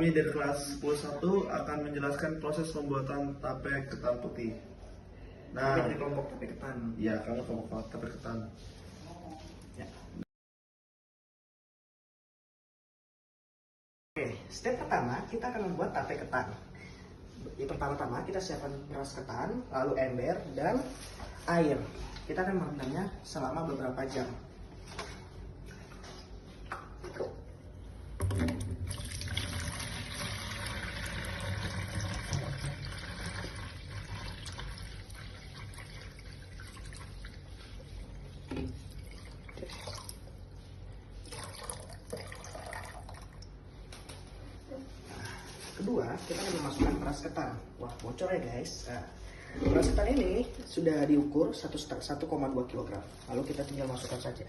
Kami dari kelas 10 akan menjelaskan proses pembuatan tape ketan putih. Nah, Kami dari kelompok tape ketan. ya kami kelompok tape ketan. Ya. Oke, step pertama kita akan membuat tape ketan. Yang pertama-tama kita siapkan beras ketan, lalu ember dan air. Kita akan merendamnya selama beberapa jam. Kedua, kita akan memasukkan beras ketan. Wah, bocor ya guys. Nah, beras ketan ini sudah diukur 1,2 kg. Lalu kita tinggal masukkan saja.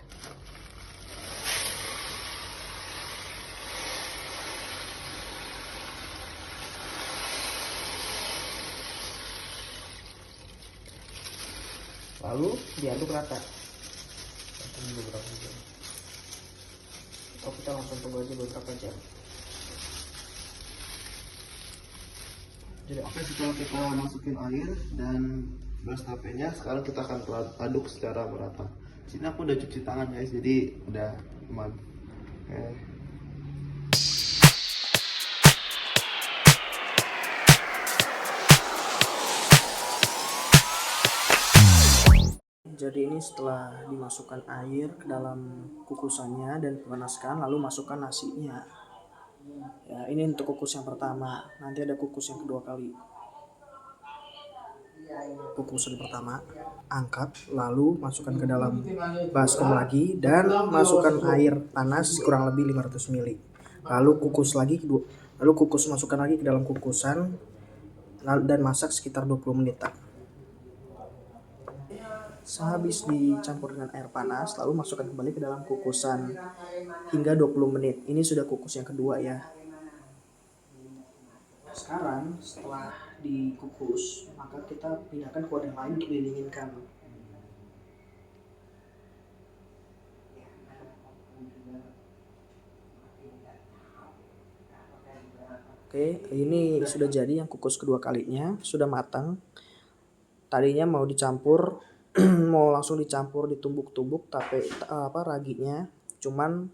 Lalu diaduk rata. Atau kita langsung tunggu aja beberapa jam. Jadi oke, setelah kita masukin air dan beras tapenya, sekarang kita akan aduk secara merata. Di sini aku udah cuci tangan guys, jadi udah aman. Oke. Jadi ini setelah dimasukkan air ke dalam kukusannya dan dipanaskan, lalu masukkan nasinya. Ya, ini untuk kukus yang pertama. Nanti ada kukus yang kedua kali. Kukusan pertama, angkat, lalu masukkan ke dalam baskom lagi dan masukkan air panas kurang lebih 500 ml. Lalu kukus lagi masukkan lagi ke dalam kukusan dan masak sekitar 20 menitan. Sehabis dicampur dengan air panas, lalu masukkan kembali ke dalam kukusan hingga 20 menit. Ini sudah kukus yang kedua ya. Sekarang setelah dikukus, maka kita pindahkan ke wadah lain untuk didinginkan. Oke, ini sudah jadi yang kukus kedua kalinya, sudah matang. Tadinya mau dicampur, mau langsung dicampur ditumbuk-tumbuk tapi raginya, cuman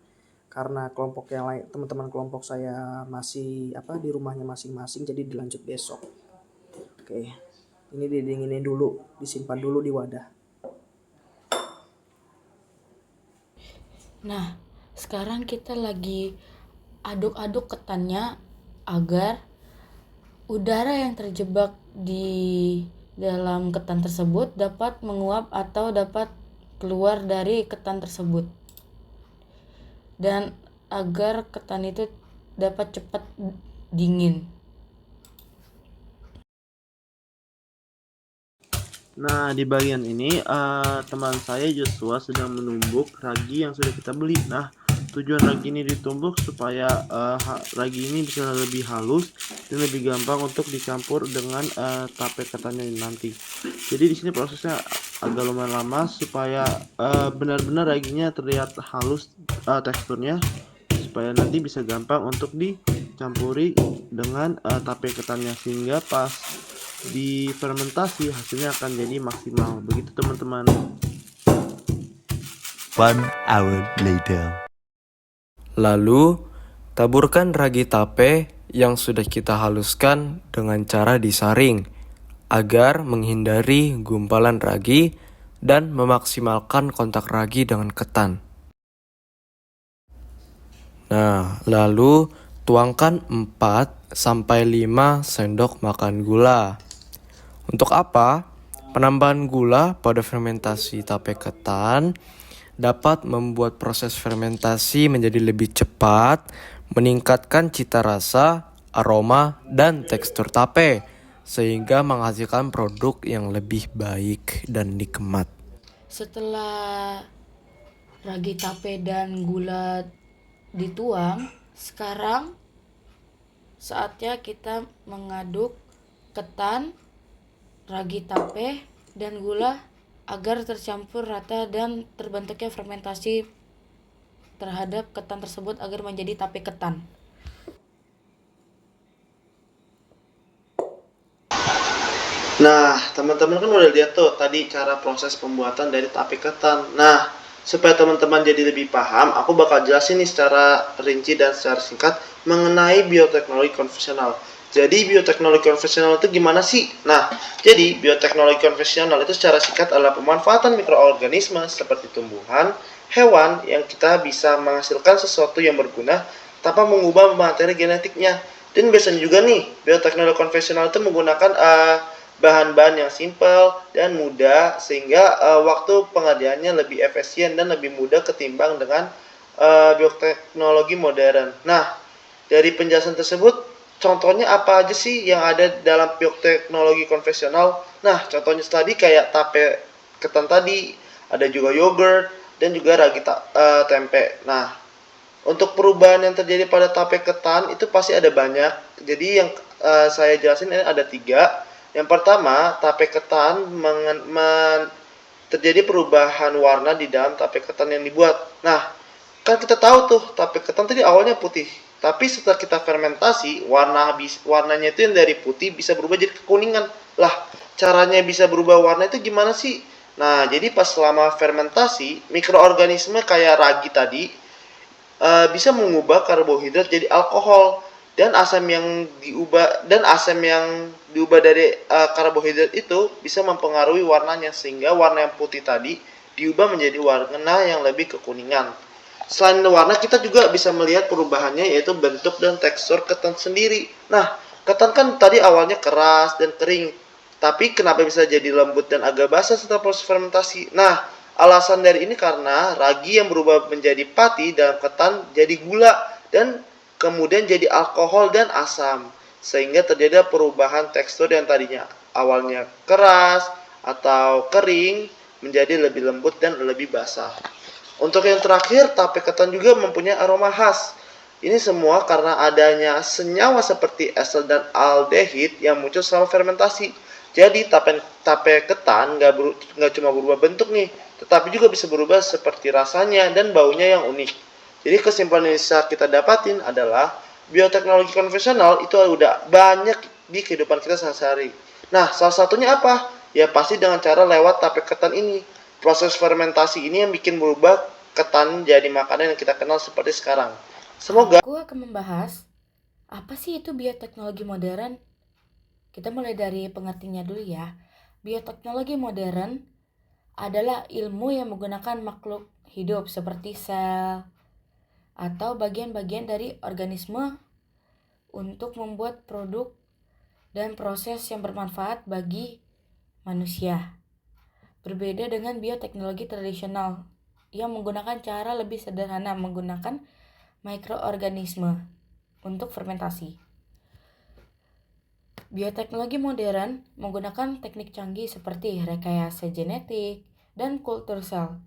karena kelompok yang lain, teman-teman kelompok saya masih di rumahnya masing-masing, jadi dilanjut besok. Oke, ini didinginin dulu, disimpan dulu di wadah. Nah, sekarang kita lagi aduk-aduk ketannya agar udara yang terjebak di dalam ketan tersebut dapat menguap atau dapat keluar dari ketan tersebut. Dan agar ketan itu dapat cepat dingin. Nah, di bagian ini teman saya Joshua sedang menumbuk ragi yang sudah kita beli. Nah, tujuan ragi ini ditumbuk supaya ragi ini bisa lebih halus dan lebih gampang untuk dicampur dengan tape ketannya nanti. Jadi di sini prosesnya agak lumayan lama supaya benar-benar raginya terlihat halus teksturnya, supaya nanti bisa gampang untuk dicampuri dengan tape ketannya, sehingga pas difermentasi hasilnya akan jadi maksimal. Begitu teman-teman. 1 hour later. Lalu, taburkan ragi tape yang sudah kita haluskan dengan cara disaring agar menghindari gumpalan ragi dan memaksimalkan kontak ragi dengan ketan. Nah, lalu tuangkan 4-5 sendok makan gula. Untuk apa? Penambahan gula pada fermentasi tape ketan dapat membuat proses fermentasi menjadi lebih cepat, meningkatkan cita rasa, aroma, dan tekstur tape, sehingga menghasilkan produk yang lebih baik dan nikmat. Setelah ragi tape dan gula dituang, sekarang saatnya kita mengaduk ketan, ragi tape, dan gula agar tercampur rata dan terbentuknya fermentasi terhadap ketan tersebut agar menjadi tape ketan. Nah, teman-teman kan udah lihat tuh tadi cara proses pembuatan dari tape ketan. Nah, supaya teman-teman jadi lebih paham, aku bakal jelasin nih secara rinci dan secara singkat mengenai bioteknologi konvensional. Jadi, bioteknologi konvensional itu gimana sih? Nah, jadi bioteknologi konvensional itu secara singkat adalah pemanfaatan mikroorganisme seperti tumbuhan, hewan yang kita bisa menghasilkan sesuatu yang berguna tanpa mengubah materi genetiknya. Dan biasanya juga nih, bioteknologi konvensional itu menggunakan bahan-bahan yang simpel dan mudah sehingga waktu pengerjaannya lebih efisien dan lebih mudah ketimbang dengan bioteknologi modern. Nah, dari penjelasan tersebut, contohnya apa aja sih yang ada dalam bioteknologi konvensional? Nah, contohnya tadi kayak tape ketan tadi, ada juga yogurt dan juga ragi tempe. Nah, untuk perubahan yang terjadi pada tape ketan itu pasti ada banyak. Jadi yang saya jelasin ini ada 3. Yang pertama, tape ketan terjadi perubahan warna di dalam tape ketan yang dibuat. Nah, kan kita tahu tuh tape ketan tadi awalnya putih. Tapi setelah kita fermentasi, warnanya itu yang dari putih bisa berubah jadi kekuningan. Lah, caranya bisa berubah warna itu gimana sih? Nah, jadi pas selama fermentasi, mikroorganisme kayak ragi tadi bisa mengubah karbohidrat jadi alkohol, dan asam yang diubah dari karbohidrat itu bisa mempengaruhi warnanya sehingga warna yang putih tadi diubah menjadi warna yang lebih kekuningan. Selain warna, kita juga bisa melihat perubahannya yaitu bentuk dan tekstur ketan sendiri. Nah, ketan kan tadi awalnya keras dan kering, tapi kenapa bisa jadi lembut dan agak basah setelah proses fermentasi? Nah, alasan dari ini karena ragi yang berubah menjadi pati dalam ketan jadi gula dan kemudian jadi alkohol dan asam, sehingga terjadi perubahan tekstur yang tadinya awalnya keras atau kering menjadi lebih lembut dan lebih basah. Untuk yang terakhir, tape ketan juga mempunyai aroma khas. Ini semua karena adanya senyawa seperti esel dan aldehid yang muncul selama fermentasi. Jadi tape ketan nggak cuma berubah bentuk nih, tetapi juga bisa berubah seperti rasanya dan baunya yang unik. Jadi kesimpulan yang bisa kita dapatin adalah bioteknologi konvensional itu udah banyak di kehidupan kita sehari-hari. Nah, salah satunya apa? Ya pasti dengan cara lewat tape ketan ini. Proses fermentasi ini yang bikin berubah ketan jadi makanan yang kita kenal seperti sekarang. Semoga Aku akan membahas apa sih itu bioteknologi modern. Kita mulai dari pengertiannya dulu ya. Bioteknologi modern adalah ilmu yang menggunakan makhluk hidup seperti sel atau bagian-bagian dari organisme untuk membuat produk dan proses yang bermanfaat bagi manusia. Berbeda dengan bioteknologi tradisional yang menggunakan cara lebih sederhana menggunakan mikroorganisme untuk fermentasi. Bioteknologi modern menggunakan teknik canggih seperti rekayasa genetik dan kultur sel.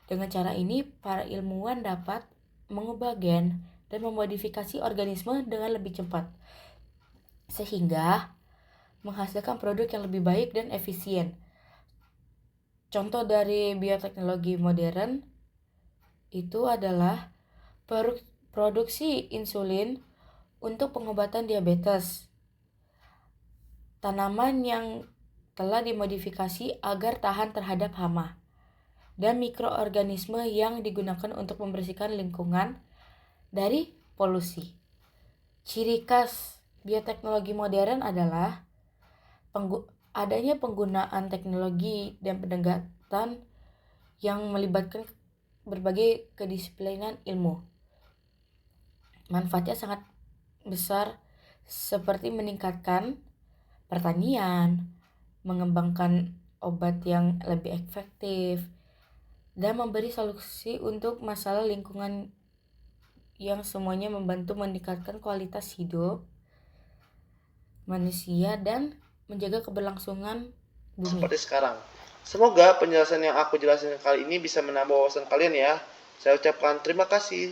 Dengan cara ini, para ilmuwan dapat mengubah gen dan memodifikasi organisme dengan lebih cepat, sehingga menghasilkan produk yang lebih baik dan efisien. Contoh dari bioteknologi modern itu adalah produksi insulin untuk pengobatan diabetes, tanaman yang telah dimodifikasi agar tahan terhadap hama, dan mikroorganisme yang digunakan untuk membersihkan lingkungan dari polusi. Ciri khas bioteknologi modern adalah adanya penggunaan teknologi dan pendekatan yang melibatkan berbagai kedisiplinan ilmu. Manfaatnya sangat besar seperti meningkatkan pertanian, mengembangkan obat yang lebih efektif, dan memberi solusi untuk masalah lingkungan yang semuanya membantu meningkatkan kualitas hidup manusia dan menjaga keberlangsungan bumi. Seperti sekarang. Semoga penjelasan yang aku jelasin kali ini bisa menambah wawasan kalian ya. Saya ucapkan terima kasih.